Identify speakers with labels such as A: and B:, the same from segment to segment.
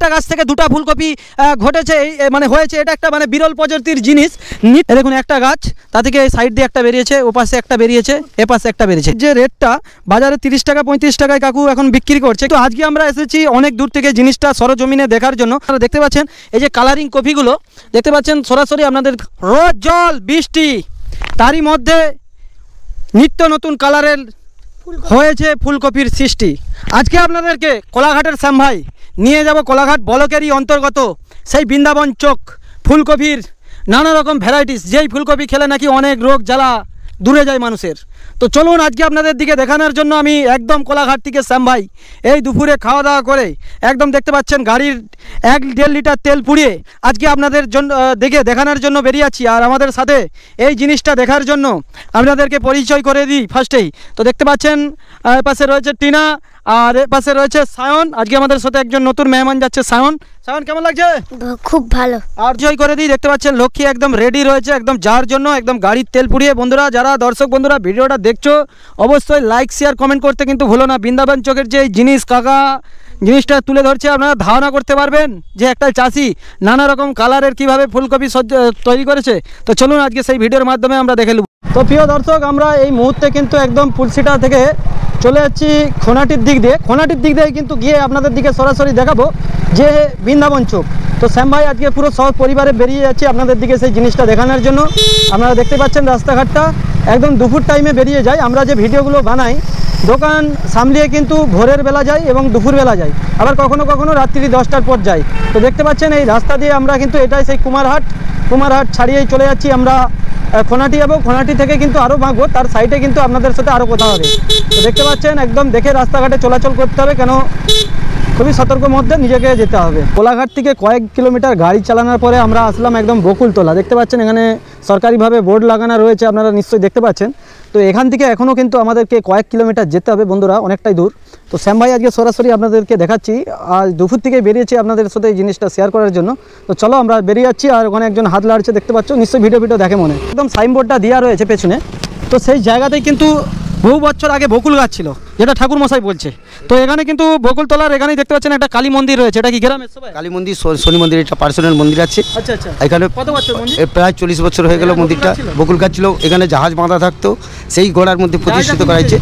A: একটা গাছ থেকে দুটা ফুলকপি ঘটেছে, মানে হয়েছে, এটা একটা মানে বিরল প্রজাতির জিনিস। দেখুন একটা গাছ, তা থেকে সাইড দিয়ে একটা বেরিয়েছে, ও পাশে একটা বেরিয়েছে, এ পাশে একটা বেরিয়েছে। যে রেটটা বাজারে 30 টাকা 35 টাকায় কাকু এখন বিক্রি করছে। তো আজকে আমরা এসেছি অনেক দূর থেকে জিনিসটা সরজমিনে দেখার জন্য। আপনারা দেখতে পাচ্ছেন এই যে কালারিং কপিগুলো দেখতে পাচ্ছেন সরাসরি আপনাদের, রোদ জল বৃষ্টি তারই মধ্যে নিত্য নতুন কালারের হয়েছে ফুলকপির সৃষ্টি। আজকে আপনাদেরকে কোলাঘাটের শ্যাম ভাই নিয়ে যাব কোলাঘাট ব্লকেরই অন্তর্গত সেই বৃন্দাবন চক ফুলকপির নানা রকম ভ্যারাইটিস, যেই ফুলকপি খেলে নাকি অনেক রোগ জ্বালা দূরে যায় মানুষের। তো চলুন আজকে আপনাদের দিকে দেখানোর জন্য আমি একদম কোলাঘাট থেকে শ্যাম ভাই এই দুপুরে খাওয়া দাওয়া করে একদম দেখতে পাচ্ছেন গাড়ির 1-1.5 লিটার তেল পুড়িয়ে আজকে আপনাদের জন্য দেখানোর জন্য বেরিয়েছি। আর আমাদের সাথে এই জিনিসটা দেখার জন্য আপনাদেরকে পরিচয় করে দিই ফার্স্টেই। তো দেখতে পাচ্ছেন পাশে রয়েছে টিনা আর এর পাশে রয়েছে সায়ন। আজকে আমাদের সাথে একজন নতুন মেহমান যাচ্ছে সায়ন। সায়ন কেমন লাগছে?
B: খুব ভালো।
A: আর জয় করে দিই, দেখতে পাচ্ছেন লক্ষ্মী একদম রেডি রয়েছে একদম যার জন্য একদম গাড়ির তেল পুড়িয়ে। বন্ধুরা যারা দর্শক বন্ধুরা ভিডিওটা দেখছো অবশ্যই লাইক শেয়ার কমেন্ট করতে কিন্তু ভুলো না। বৃন্দাবন চকের যে জিনিস কাকা জিনিসটা তুলে ধরছে আপনারা ধারণা করতে পারবেন যে একটা চাষি নানা রকম কালারের কিভাবে ফুলকপি তৈরি করেছে। তো চলুন আজকে সেই ভিডিওর মাধ্যমে আমরা দেখে নেব। তো প্রিয় দর্শক আমরা এই মুহূর্তে কিন্তু একদম পুলসিটা থেকে চলে যাচ্ছি খোনাটির দিক দিয়ে। খোনাটির দিক দিয়ে কিন্তু গিয়ে আপনাদের দিকে সরাসরি দেখাবো যে বৃন্দাবন চক। তো শ্যাম ভাই আজকে পুরো সব পরিবারে বেরিয়ে যাচ্ছি আপনাদের দিকে সেই জিনিসটা দেখানোর জন্য। আপনারা দেখতে পাচ্ছেন রাস্তাঘাটটা একদম দুপুর টাইমে বেরিয়ে যায়। আমরা যে ভিডিওগুলো বানাই দোকান সামলিয়ে কিন্তু ভোরের বেলা যাই এবং দুপুরবেলা যাই, আবার কখনো কখনো রাত্রি 10টার পর যাই। তো দেখতে পাচ্ছেন এই রাস্তা দিয়ে আমরা কিন্তু এটাই সেই কুমারহাট ছাড়িয়েই চলে যাচ্ছি আমরা খোনাটি যাবো। খোনাটি থেকে কিন্তু আরও ভাগবো, তার সাইডে কিন্তু আপনাদের সাথে আরও কথা হবে। তো দেখতে পাচ্ছেন একদম দেখে রাস্তাঘাটে চলাচল করতে হবে, কেন খুবই সতর্ক মধ্যে নিজেকে যেতে হবে। কোলাঘাট থেকে কয়েক কিলোমিটার গাড়ি চালানোর পরে আমরা আসলাম একদম বকুলতলা। দেখতে পাচ্ছেন এখানে সরকারিভাবে বোর্ড লাগানো রয়েছে, আপনারা নিশ্চয়ই দেখতে পাচ্ছেন। তো এখান থেকে এখনও কিন্তু আমাদেরকে কয়েক কিলোমিটার যেতে হবে বন্ধুরা, অনেকটাই দূর। তো শ্যাম ভাই আজকে সরাসরি আপনাদেরকে দেখাচ্ছি, আর দুপুর থেকে বেরিয়েছি আপনাদের সাথে এই জিনিসটা শেয়ার করার জন্য। তো চলো আমরা বেরিয়ে যাচ্ছি। আর ওখানে একজন হাত লাড়ছে দেখতে পাচ্ছ, নিশ্চয়ই ভিডিও দেখে মনে। একদম সাইনবোর্ডটা দেওয়া রয়েছে পেছনে। তো সেই জায়গাতেই কিন্তু বহু বছর আগে বকুল গাছ ছিল, যেটা ঠাকুর মশাই বলছে। তো এখানে কিন্তু বকুলতলার এখানেই দেখতে পাচ্ছেন একটা কালী মন্দির রয়েছে। এটা কি গ্রামের সবাই? কালী মন্দির, শনি মন্দির, এটা পার্সোনাল মন্দির আছে। আচ্ছা আচ্ছা। এখানে কত বছর মন্দির? প্রায় 40 বছর হয়ে গেল মন্দিরটা। বকুল গাছ ছিল, এখানে জাহাজ বাঁধা থাকতো, সেই গোড়ার মধ্যে প্রতিষ্ঠিত করা হয়েছে।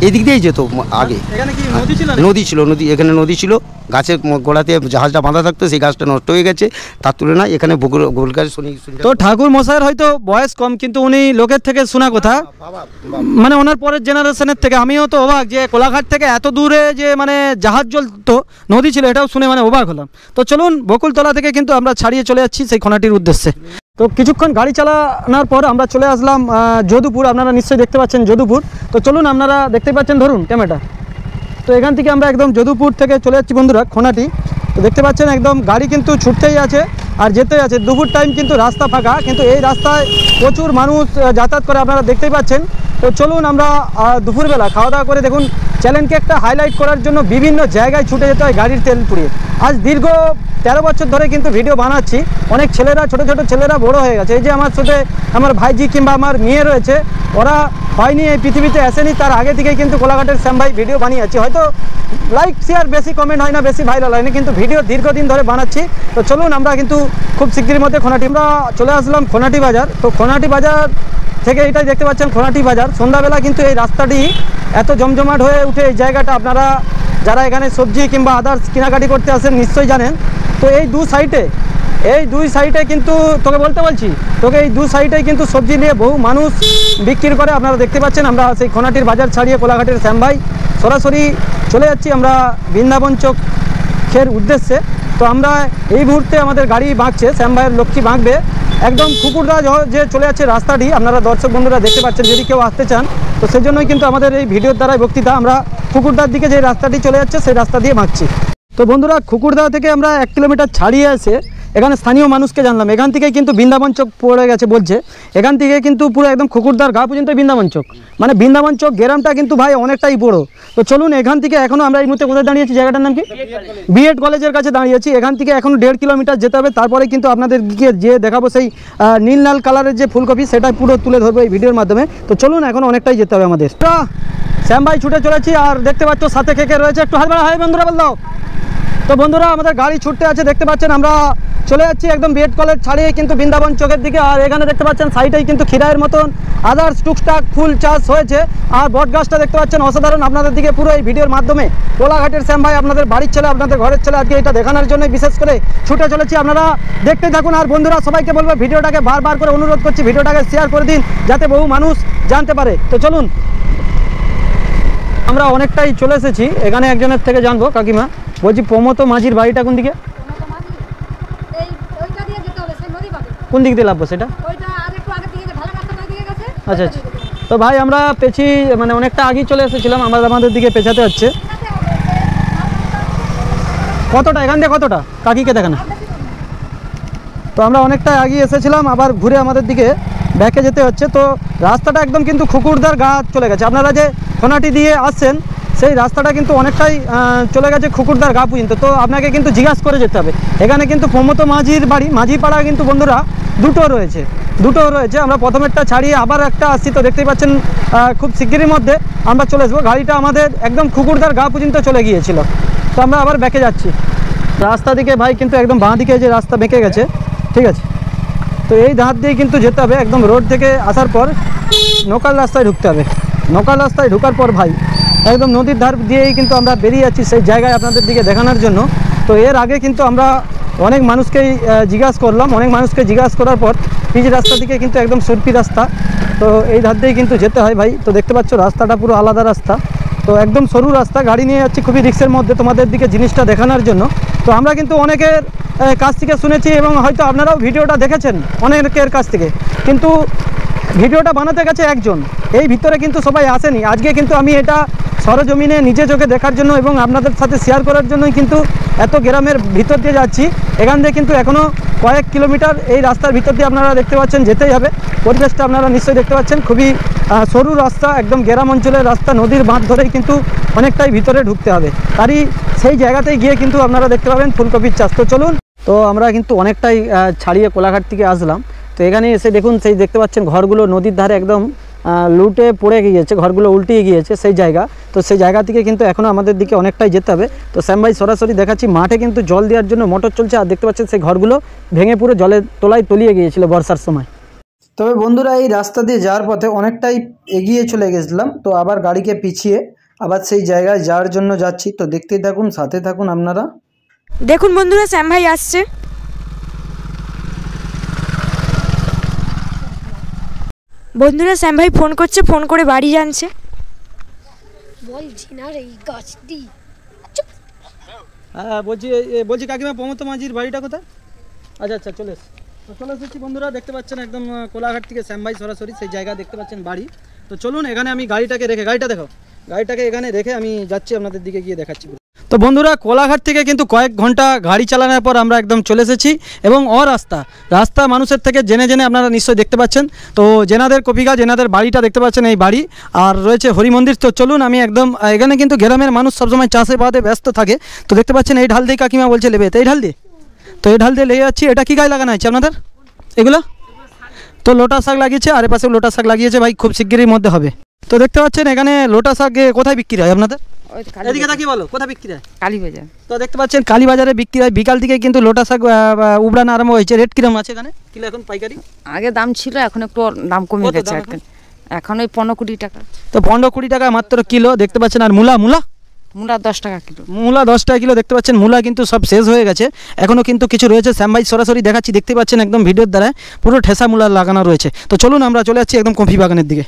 A: এদিক দিয়েই যেত আগে। এখানে কি নদী ছিল? নদী ছিল, এখানে নদী ছিল, গাছের গোড়াতে জাহাজটা বাঁধা থাকতো, সেই গাছটা নষ্ট হয়ে গেছে। তার তুলনায় এখানে বকুল গাছ শনি। তো ঠাকুর মশাইয়ের হয়তো বয়স কম, কিন্তু উনি লোকের থেকে শোনা কথা, মানে ওনার পরের জেনারেশনের থেকে। আমিও তো অবাক যে কোলাঘাট থেকে এত দূরে যে মানে জাহাজ চলতো, নদী ছিল, এটাও শুনে মানে অবাক হলাম। তো চলুন বকুলতলা থেকে কিন্তু আমরা ছাড়িয়ে চলে যাচ্ছি সেই খোনাটির উদ্দেশ্যে। তো কিছুক্ষণ গাড়ি চালানোর পর আমরা চলে আসলাম যদুপুর। আপনারা নিশ্চয়ই দেখতে পাচ্ছেন যদুপুর। তো চলুন আপনারা দেখতে পাচ্ছেন, ধরুন ক্যামেরাটা। তো এখান থেকে আমরা একদম যদুপুর থেকে চলে যাচ্ছি বন্ধুরা খোনাটি। তো দেখতে পাচ্ছেন একদম গাড়ি কিন্তু ছুটতেই আছে আর যেতেই আছে। দুপুর টাইম কিন্তু রাস্তা ফাঁকা, কিন্তু এই রাস্তায় প্রচুর মানুষ যাতায়াত করে, আপনারা দেখতেই পাচ্ছেন। তো চলুন আমরা দুপুরবেলা খাওয়া দাওয়া করে, দেখুন চ্যানেলকে একটা হাইলাইট করার জন্য বিভিন্ন জায়গায় ছুটে যেতে হয় গাড়ির তেল পুড়িয়ে। আজ দীর্ঘ 13 বছর ধরে কিন্তু ভিডিও বানাচ্ছি। অনেক ছেলেরা, ছোট ছোট ছেলেরা বড় হয়ে গেছে। এই যে আমার সাথে আমার ভাইজি কিংবা আমার মেয়ে রয়েছে, ওরা হয়নি এই পৃথিবীতে আসেনি, তার আগে থেকেই কিন্তু কোলাঘাটের শ্যাম ভাই ভিডিও বানিয়েছি। হয়তো লাইক শেয়ার বেশি কমেন্ট হয় না, বেশি ভাইরাল হয়নি, কিন্তু ভিডিও দীর্ঘদিন ধরে বানাচ্ছি। তো চলুন আমরা কিন্তু খুব শিগগির মধ্যে খোনাটি, আমরা চলে আসলাম খোনাটি বাজার। তো খোনাটি বাজার থেকে এটাই দেখতে পাচ্ছেন খোনাটি বাজার। সন্ধ্যাবেলা কিন্তু এই রাস্তাটি এত জমজমাট হয়ে উঠে, এই জায়গাটা আপনারা যারা এখানে সবজি কিংবা আদার্স কেনাকাটি করতে আসেন নিশ্চয়ই জানেন। তো এই দুই সাইডে কিন্তু তোকে বলতে বলছি, তোকে এই দু সাইডে কিন্তু সবজি নিয়ে বহু মানুষ বিক্রি করে। আপনারা দেখতে পাচ্ছেন আমরা সেই খোনাটির বাজার ছাড়িয়ে কোলাঘাটের শ্যাম ভাই সরাসরি চলে যাচ্ছি আমরা বৃন্দাবন চকের উদ্দেশ্যে। তো আমরা এই মুহূর্তে আমাদের গাড়ি বাঁকছে, শ্যাম ভাইয়ের লক্ষ্মী বাঁকবে একদম কুকুরদা যে চলে যাচ্ছে রাস্তাটি, আপনারা দর্শক বন্ধুরা দেখতে পাচ্ছেন। যদি কেউ আসতে চান তো সেই জন্যই কিন্তু আমাদের এই ভিডিওর দ্বারাই বক্তৃতা, আমরা কুকুরদার দিকে যে রাস্তাটি চলে যাচ্ছে সেই রাস্তা দিয়ে বাঁকছি। তো বন্ধুরা কুকুরদা থেকে আমরা 1 কিলোমিটার ছাড়িয়ে এসে এখানে স্থানীয় মানুষকে জানলাম, এখান থেকে কিন্তু বৃন্দাবন চক পড়ে গেছে বলছে। এখান থেকে কিন্তু পুরো একদম খুকুরদার গা পর্যন্ত বৃন্দাবন চক, মানে বৃন্দাবন চক গ্রামটা কিন্তু ভাই অনেকটাই বড়। তো চলুন এখান থেকে এখনও আমরা এই মুহূর্তে কোথায় দাঁড়িয়েছি, জায়গাটার নাম কি? বিএড কলেজের কাছে দাঁড়িয়েছি। এখান থেকে এখনও 1.5 কিলোমিটার যেতে হবে, তারপরে কিন্তু আপনাদের যে দেখাবো সেই নীল লাল কালারের যে ফুলকপি, সেটা পুরো তুলে ধরবো এই ভিডিওর মাধ্যমে। তো চলুন এখন অনেকটাই যেতে হবে আমাদের। শ্যাম ভাই ছুটে চলেছি, আর দেখতে পাচ্ছ সাথে খেকে রয়েছে, একটু হাত বাড়া হয় বন্ধুরা বল দাও। তো বন্ধুরা আমাদের গাড়ি ছুটতে আছে, দেখতে পাচ্ছেন আমরা চলে যাচ্ছি একদম বিএড কলেজ ছাড়িয়ে কিন্তু বৃন্দাবন চকের দিকে। আর এখানে দেখতে পাচ্ছেন সাইডেই কিন্তু খিরায়ের মতন আদার্স টুকটাক ফুল চাষ হয়েছে। আর বট গাছটা দেখতে পাচ্ছেন অসাধারণ, আপনাদের দিকে পুরো এই ভিডিওর মাধ্যমে কোলাঘাটের শ্যাম ভাই আপনাদের বাড়ির ছেলে, আপনাদের ঘরের ছেলে, আজকে এটা দেখানোর জন্য বিশেষ করে ছুটে চলেছি। আপনারা দেখতে থাকুন। আর বন্ধুরা সবাইকে বলবো ভিডিওটাকে বারবার করে অনুরোধ করছি, ভিডিওটাকে শেয়ার করে দিন যাতে বহু মানুষ জানতে পারে। তো চলুন, আমরা অনেকটাই চলে এসেছি। এখানে একজনের থেকে জানবো। কাকিমা বলছি প্রমথ মাঝির বাড়িটা কোন দিকে? কোন দিক দিয়ে লাভবো সেটা? আচ্ছা আচ্ছা। তো ভাই আমরা পেছি মানে অনেকটা আগেই চলে এসেছিলাম, আমাদের দিকে পেছাতে হচ্ছে। কতটা এখান দিয়ে কতটা কাকিকে দেখানো? তো আমরা অনেকটা আগিয়ে এসেছিলাম, আবার ঘুরে আমাদের দিকে ব্যাকে যেতে হচ্ছে। তো রাস্তাটা একদম কিন্তু খুকুরদার গা চলে গেছে। আপনারা যে খোনাটি দিয়ে আসছেন সেই রাস্তাটা কিন্তু অনেকটাই চলে গেছে খুকুরদার গা পর্যন্ত। তো আপনাকে কিন্তু জিজ্ঞাসা করে যেতে হবে। এখানে কিন্তু প্রমথ মাঝির বাড়ি, মাঝিপাড়া কিন্তু বন্ধুরা দুটো রয়েছে। আমরা প্রথমেরটা ছাড়িয়ে আবার একটা আসছি। তো দেখতেই পাচ্ছেন খুব শিগগিরই মধ্যে আমরা চলে আসবো। গাড়িটা আমাদের একদম খুকুরদার গা পর্যন্ত চলে গিয়েছিল। তো আমরা আবার ব্যাকে যাচ্ছি। রাস্তা দিকে ভাই কিন্তু একদম বাঁ দিকে যে রাস্তা বেঁকে গেছে, ঠিক আছে। তো এই ধার দিয়ে কিন্তু যেতে হবে, একদম রোড থেকে আসার পর নৌকার রাস্তায় ঢুকতে হবে। নৌকার রাস্তায় ঢোকার পর ভাই একদম নদীর ধার দিয়েই কিন্তু আমরা বেরিয়ে যাচ্ছি সেই জায়গায় আপনাদের দিকে দেখানোর জন্য। তো এর আগে কিন্তু আমরা অনেক মানুষকেই জিজ্ঞাসা করলাম, অনেক মানুষকে জিজ্ঞাসা করার পর পিচ রাস্তা দিকে কিন্তু একদম সুরপি রাস্তা। তো এই ধার দিয়েই কিন্তু যেতে হয় ভাই। তো দেখতে পাচ্ছ রাস্তাটা পুরো আলাদা রাস্তা, তো একদম সরু রাস্তা। গাড়ি নিয়ে যাচ্ছি খুবই রিস্কের মধ্যে তোমাদের দিকে জিনিসটা দেখানোর জন্য। তো আমরা কিন্তু অনেকের কাছ থেকে শুনেছি এবং হয়তো আপনারাও ভিডিওটা দেখেছেন অনেকের কাছ থেকে, কিন্তু ভিডিওটা বানাতে গেছে একজন, এই ভিতরে কিন্তু সবাই আসেনি। আজকে কিন্তু আমি এটা সরজমিনে নিজে চোখে দেখার জন্য এবং আপনাদের সাথে শেয়ার করার জন্যই কিন্তু এত গ্রামের ভিতর দিয়ে যাচ্ছি। এখান দিয়ে কিন্তু এখনও কয়েক কিলোমিটার এই রাস্তার ভিতর দিয়ে আপনারা দেখতে পাচ্ছেন যেতেই হবে। পরিবেশটা আপনারা নিশ্চয়ই দেখতে পাচ্ছেন, খুবই সরু রাস্তা, একদম গ্রাম অঞ্চলের রাস্তা। নদীর বাঁধ ধরেই কিন্তু অনেকটাই ভিতরে ঢুকতে হবে। তারই সেই জায়গাতেই গিয়ে কিন্তু আপনারা দেখতে পাবেন ফুলকপির চাষ। তো চলুন, তো আমরা কিন্তু অনেকটাই ছাড়িয়ে কোলাঘাট থেকে আসলাম। তো এখানে এসে দেখুন সেই দেখতে পাচ্ছেন ঘরগুলো নদীর ধারে একদম লুটে পড়ে গিয়েছে, ঘরগুলো উল্টিয়ে গিয়েছে সেই জায়গা। তো সেই জায়গা থেকে কিন্তু এখনও আমাদের দিকে অনেকটাই যেতে হবে। তো শ্যাম ভাই সরাসরি দেখাচ্ছি, মাঠে কিন্তু জল দেওয়ার জন্য মোটর চলছে। আর দেখতে পাচ্ছেন সেই ঘরগুলো ভেঙে পুরো জলের তলায় তলিয়ে গিয়েছিল বর্ষার সময়। তবে বন্ধুরা এই রাস্তা দিয়ে যাওয়ার পথে অনেকটাই এগিয়ে চলে গেছিলাম। তো আবার গাড়িকে পিছিয়ে আবার সেই জায়গায় যাওয়ার জন্য যাচ্ছি। তো দেখতেই থাকুন, সাথে থাকুন আপনারা।
B: দেখুন বন্ধুরা শ্যাম ভাই আসছে। বন্ধুরা শ্যাম ভাই ফোন করছে, ফোন করে বাড়ি জানছে।
C: বলছি না রে গাছটি।
A: হ্যাঁ বলছি কাকিমা প্রমথ মাঝির বাড়িটা কোথায়? আচ্ছা আচ্ছা, চলে এসেছি বন্ধুরা। দেখতে পাচ্ছেন একদম কোলাঘাট থেকে শ্যাম ভাই সরাসরি সেই জায়গা দেখতে পাচ্ছেন বাড়ি। তো চলুন, এখানে আমি গাড়িটাকে রেখে, গাড়িটা দেখো, গাড়িটাকে এখানে রেখে আমি যাচ্ছি আপনাদের দিকে গিয়ে দেখাচ্ছি। তো বন্ধুরা কোলাঘাট থেকে কিন্তু কয়েক ঘন্টা গাড়ি চালানোর পর আমরা একদম চলে এসেছি এবং রাস্তা মানুষের থেকে জেনে জেনে আপনারা নিশ্চয়ই দেখতে পাচ্ছেন। তো জেনাদের কপিগা, জেনাদের বাড়িটা দেখতে পাচ্ছেন এই বাড়ি, আর রয়েছে হরি মন্দির। তো চলুন, আমি একদম এখানে কিন্তু গ্রামের মানুষ সবসময় চাষে বাদে ব্যস্ত থাকে। তো দেখতে পাচ্ছেন এই ঢাল দিয়ে কাকিমা বলছে লেবে, তো এই ঢাল দিয়ে লেগে যাচ্ছি। এটা কি গায়ে লাগানো হয়েছে আপনাদের এগুলো? তো লোটা শাক লাগিয়েছে, আর এপাশেও লোটা শাক লাগিয়েছে ভাই, খুব শিগগিরই মধ্যে হবে। তো দেখতে পাচ্ছেন এখানে লোটা শাক কোথায় বিক্রি হয় আপনাদের? এদিকে তাকিয়ে বলো কোথায় বিক্রি হয়?
B: কালীবাজার।
A: তো দেখতে পাচ্ছেন কালীবাজারে বিক্রি হয়। বিকাল থেকে কিন্তু লোটা শাক উবড়ানো আরম্ভ হয়েছে। রেট কিরকম আছে এখানে কিলো এখন পাইকারি?
B: আগে দাম ছিল, এখন একটু দাম কমে গেছে। এখন ওই 15-20 টাকা।
A: তো 15-20 টাকা মাত্র কিলো দেখতে পাচ্ছেন। আর মূলা
B: 10 টাকা কিলো।
A: মূলা 10 টাকা কিলো দেখতে পাচ্ছেন। মূলা কিন্তু সব শেষ হয়ে গেছে, এখনও কিন্তু কিছু রয়েছে। শ্যাম ভাই সরাসরি দেখাচ্ছি, দেখতে পাচ্ছেন একদম ভিডিওর দ্বারা পুরো ঠেসা মূলা লাগানো রয়েছে। তো চলুন আমরা চলে যাচ্ছি একদম কফি বাগানের দিকে।